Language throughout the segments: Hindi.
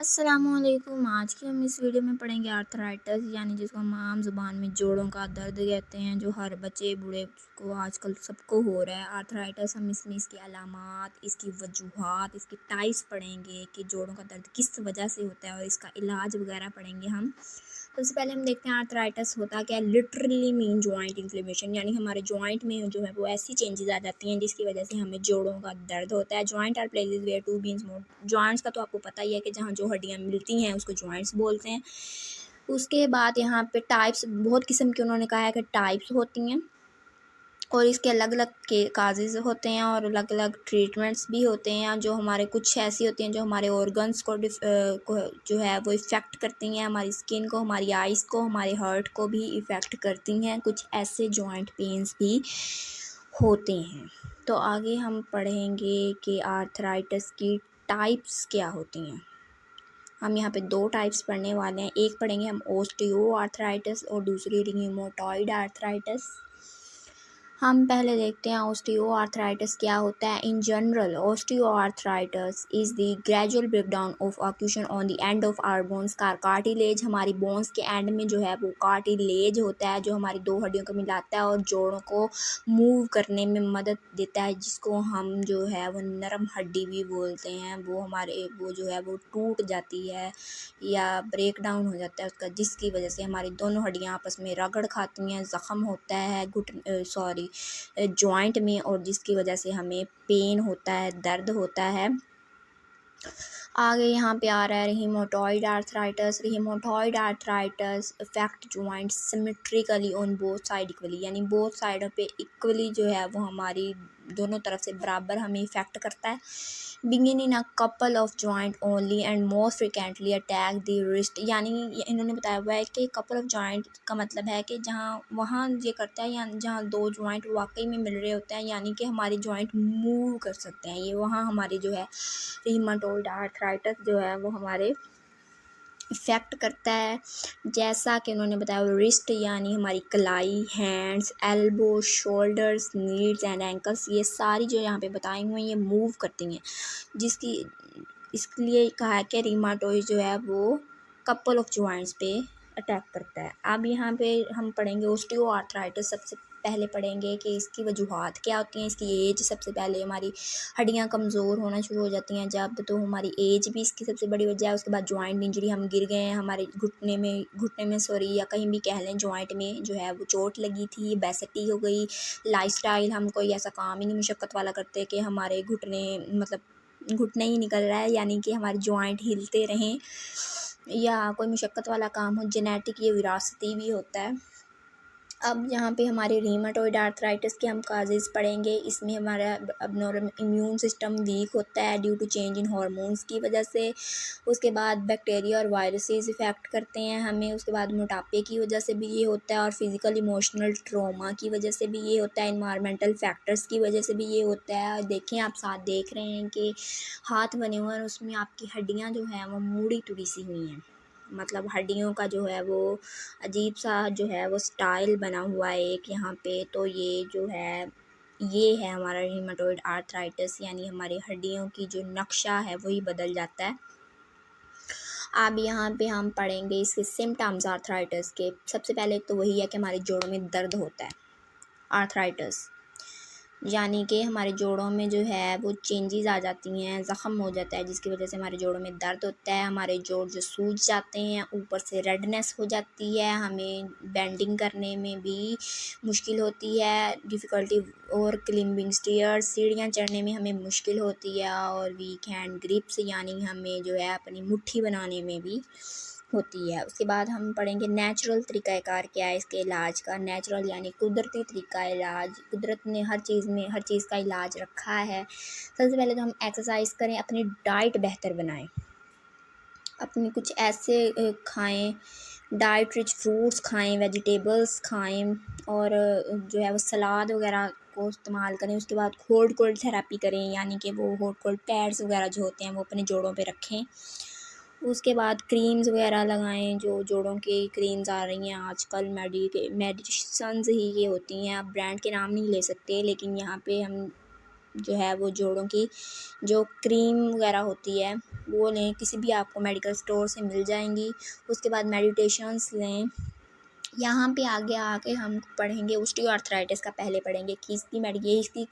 अस्सलामुअलैकुम। आज की हम इस वीडियो में पढ़ेंगे आर्थराइटिस यानी जिसको हम आम ज़ुबान में जोड़ों का दर्द कहते हैं, जो हर बच्चे बूढ़े को आजकल सबको हो रहा है। आर्थराइटिस हम इसमें इसकी अलामात, इसकी वजूहात, इसकी टाइप्स पढ़ेंगे कि जोड़ों का दर्द किस वजह से होता है और इसका इलाज वगैरह पढ़ेंगे हम। सबसे पहले हम देखते हैं आर्थराइटिस होता क्या है। लिटरली मीन जॉइंट इन्फ्लेमेशन, यानी हमारे जॉइंट में जो है वो ऐसी चेंजेस आ जाती हैं जिसकी वजह से हमें जोड़ों का दर्द होता है। Joint are places where two beans more. Joints का तो आपको पता ही है कि जहाँ जो हड्डियाँ मिलती हैं उसको जॉइंट्स बोलते हैं। उसके बाद यहाँ पे टाइप्स, बहुत किस्म के उन्होंने कहा है कि टाइप्स होती हैं और इसके अलग अलग के काजेज़ होते हैं और अलग अलग ट्रीटमेंट्स भी होते हैं। जो हमारे कुछ ऐसी होती हैं जो हमारे ऑर्गन्स को जो है वो इफ़ेक्ट करती हैं, हमारी स्किन को, हमारी आइज़ को, हमारे हार्ट को भी इफ़ेक्ट करती हैं। कुछ ऐसे जॉइंट पेन्स भी होते हैं। तो आगे हम पढ़ेंगे कि आर्थराइटिस की टाइप्स क्या होती हैं। हम यहाँ पे दो टाइप्स पढ़ने वाले हैं। एक पढ़ेंगे हम ओस्टियो आर्थराइटिस और दूसरी रियूमेटॉइड आर्थराइटिस। हम पहले देखते हैं ऑस्टियो आर्थराइटिस क्या होता है। In general osteoarthritis is the gradual breakdown of occlusion on the end of our bones. Cartilage, हमारी बोन्स के एंड में जो है वो कार्टिलेज होता है जो हमारी दो हड्डियों को मिलाता है और जोड़ों को मूव करने में मदद देता है, जिसको हम जो है वो नरम हड्डी भी बोलते हैं। वो हमारे वो जो है वो टूट जाती है या ब्रेक डाउन हो जाता है उसका, जिसकी वजह से हमारी दोनों हड्डियाँ आपस में रगड़ खाती हैं, ज़ख़म होता है जॉइंट में और जिसकी वजह से हमें पेन होता है, दर्द होता है। आगे यहाँ पे आ रहा है rheumatoid arthritis. Rheumatoid arthritis affect joint symmetrically on both side equally, यानी बोथ साइडों पे इक्वली जो है वो हमारी दोनों तरफ से बराबर हमें इफ़ेक्ट करता है। Begin in a couple of joint only and most frequently attack the wrist, यानी इन्होंने बताया हुआ है कि कपल ऑफ जॉइंट का मतलब है कि जहाँ वहाँ ये करता है या जहाँ दो जॉइंट वाकई में मिल रहे होते हैं, यानी कि हमारी जॉइंट मूव कर सकते हैं। ये वहाँ हमारी जो है रिहीमेटॉइड आर्थराइटिस जो है वो हमारे इफ़ेक्ट करता है। जैसा कि उन्होंने बताया रिस्ट यानी हमारी कलाई, hands, elbow, shoulders, knees and ankles, ये सारी जो यहाँ पे बताई हुई हैं ये मूव करती हैं, जिसकी इसके लिए कहा है कि रिहीमेटॉइड जो है वो कपल ऑफ जॉइंट्स पे अटैक करता है। अब यहाँ पे हम पढ़ेंगे ऑस्टियो आर्थराइटिस। सबसे पहले पढ़ेंगे कि इसकी वजूहात क्या होती हैं। इसकी एज, सबसे पहले हमारी हड्डियाँ कमज़ोर होना शुरू हो जाती हैं जब, तो हमारी एज भी इसकी सबसे बड़ी वजह है। उसके बाद जॉइंट इंजरी, हम गिर गए हैं, हमारे घुटने में सॉरी या कहीं भी कह लें जॉइंट में जो है वो चोट लगी थी, बेसिटी हो गई। लाइफस्टाइल, हम कोई ऐसा काम ही नहीं मुशक्क़त वाला करते कि हमारे घुटने मतलब घुटने ही निकल रहा है, यानी कि हमारे जॉइंट हिलते रहें, या कोई मुशक्क़त वाला काम हो। जेनेटिक, ये विरासती भी होता है। अब यहाँ पे हमारे रिहीमेटॉइड आर्थराइटिस के हम काजेज़ पढ़ेंगे। इसमें हमारा अबनॉर्मल इम्यून सिस्टम वीक होता है due to change in hormones की वजह से। उसके बाद बैक्टीरिया और वायरसेस इफ़ेक्ट करते हैं हमें। उसके बाद मोटापे की वजह से भी ये होता है और फिज़िकल इमोशनल ट्रॉमा की वजह से भी ये होता है। इन्वायरमेंटल फैक्टर्स की वजह से भी ये होता है। और देखें, आप साथ देख रहे हैं कि हाथ बने हुए हैं, उसमें आपकी हड्डियाँ जो हैं वो मुड़ी तुड़ी सी हुई हैं, मतलब हड्डियों का जो है वो अजीब सा जो है वो स्टाइल बना हुआ है एक यहाँ पे। तो ये जो है ये है हमारा रिहीमेटॉइड आर्थराइटिस, यानी हमारी हड्डियों की जो नक्शा है वही बदल जाता है। अब यहाँ पे हम पढ़ेंगे इसके सिम्टम्स आर्थराइटिस के। सबसे पहले तो वही है कि हमारे जोड़ों में दर्द होता है। आर्थराइटिस यानी कि हमारे जोड़ों में जो है वो चेंजेस आ जाती हैं, ज़ख़म हो जाता है, जिसकी वजह से हमारे जोड़ों में दर्द होता है। हमारे जोड़ जो सूज जाते हैं, ऊपर से रेडनेस हो जाती है, हमें बेंडिंग करने में भी मुश्किल होती है, डिफ़िकल्टी और क्लिम्बिंग स्टेयर्स, सीढ़ियाँ चढ़ने में हमें मुश्किल होती है, और वीक हैंड ग्रिप्स यानी हमें जो है अपनी मुट्ठी बनाने में भी होती है। उसके बाद हम पढ़ेंगे नेचुरल तरीक़ाकार क्या है इसके इलाज का। नेचुरल यानी कुदरती तरीका इलाज, कुदरत ने हर चीज़ का इलाज रखा है। सबसे पहले तो हम एक्सरसाइज करें, अपनी डाइट बेहतर बनाएं, अपनी कुछ ऐसे खाएं, डाइट रिच फ्रूट्स खाएं, वेजिटेबल्स खाएं, और जो है वो सलाद वगैरह को इस्तेमाल करें। उसके बाद हॉट कोल्ड थेरेपी करें, यानी कि वो हॉट कोल्ड पैड्स वगैरह जो होते हैं वो अपने जोड़ों पे रखें। उसके बाद क्रीम्स वगैरह लगाएं, जो जोड़ों की क्रीम्स आ रही हैं आजकल, मेडिसिन्स ही ये होती हैं। आप ब्रांड के नाम नहीं ले सकते, लेकिन यहाँ पे हम जो है वो जोड़ों की जो क्रीम वगैरह होती है वो लें, किसी भी आपको मेडिकल स्टोर से मिल जाएंगी। उसके बाद मेडिटेशंस लें। यहाँ पे आगे आके हम पढ़ेंगे ऑस्टियोआर्थराइटिस का, पहले पढ़ेंगे कि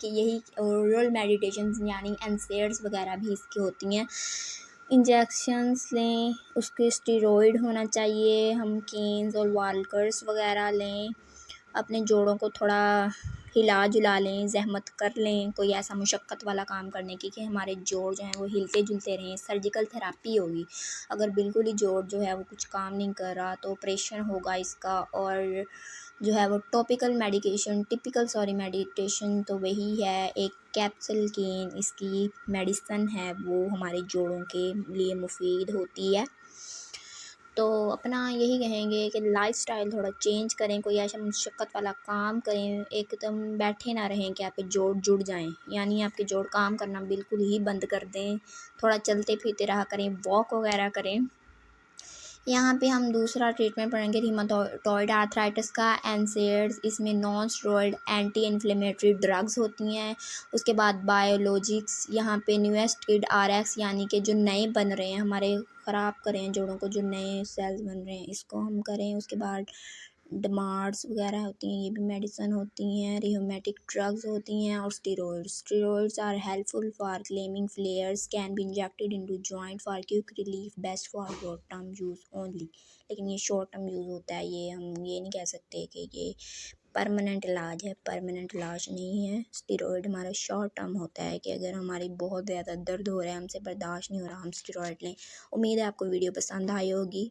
यही ओरल मेडिटेशन यानी एनसेड्स वगैरह भी इसकी होती हैं। इंजेक्शंस लें, उसके स्टेरॉइड होना चाहिए, हम केन्स और वाल्कर्स वगैरह लें, अपने जोड़ों को थोड़ा हिला जुला लें, ज़हमत कर लें कोई ऐसा मुशक्क़त वाला काम करने की कि हमारे जोड़ जो हैं वो हिलते जुलते रहें। सर्जिकल थेरापी होगी। अगर बिल्कुल ही जोड़ जो है वो कुछ काम नहीं कर रहा तो ऑपरेशन होगा इसका। और जो है वो टिपिकल मेडिटेशन तो वही है, एक कैप्सूल केन इसकी मेडिसन है, वो हमारे जोड़ों के लिए मुफीद होती है। तो अपना यही कहेंगे कि लाइफस्टाइल थोड़ा चेंज करें, कोई ऐसा मुशक्क़त वाला काम करें, एकदम बैठे ना रहें कि आपके जोड़ जुड़ जाएं, यानी आपके जोड़ काम करना बिल्कुल ही बंद कर दें। थोड़ा चलते फिरते रहा करें, वॉक वगैरह करें। यहाँ पे हम दूसरा ट्रीटमेंट पढ़ेंगे रिमाटॉइड आर्थराइटिस का, एनसेड्स, इसमें non steroid anti inflammatory drugs होती हैं। उसके बाद बायोलॉजिक्स, यहाँ पे न्यूएस्ट किड आरएक्स यानी कि जो नए बन रहे हैं हमारे, ख़राब करें जोड़ों को, जो नए सेल्स बन रहे हैं इसको हम करें। उसके बाद डमार्ड्स वगैरह होती हैं, ये भी मेडिसिन होती हैं। रियोमेटिक ड्रग्स होती हैं और steroids are helpful for calming flares, can be injected into joint for quick relief, best for short term use only. लेकिन ये शॉर्ट टर्म यूज़ होता है, ये हम ये नहीं कह सकते कि ये परमानेंट इलाज है, परमानेंट इलाज नहीं है। स्टेरॉइड हमारा शॉर्ट टर्म होता है कि अगर हमारी बहुत ज़्यादा दर्द हो रहा है, हमसे बर्दाश्त नहीं हो रहा, हम स्टेरॉइड लें। उम्मीद है आपको वीडियो पसंद आई होगी।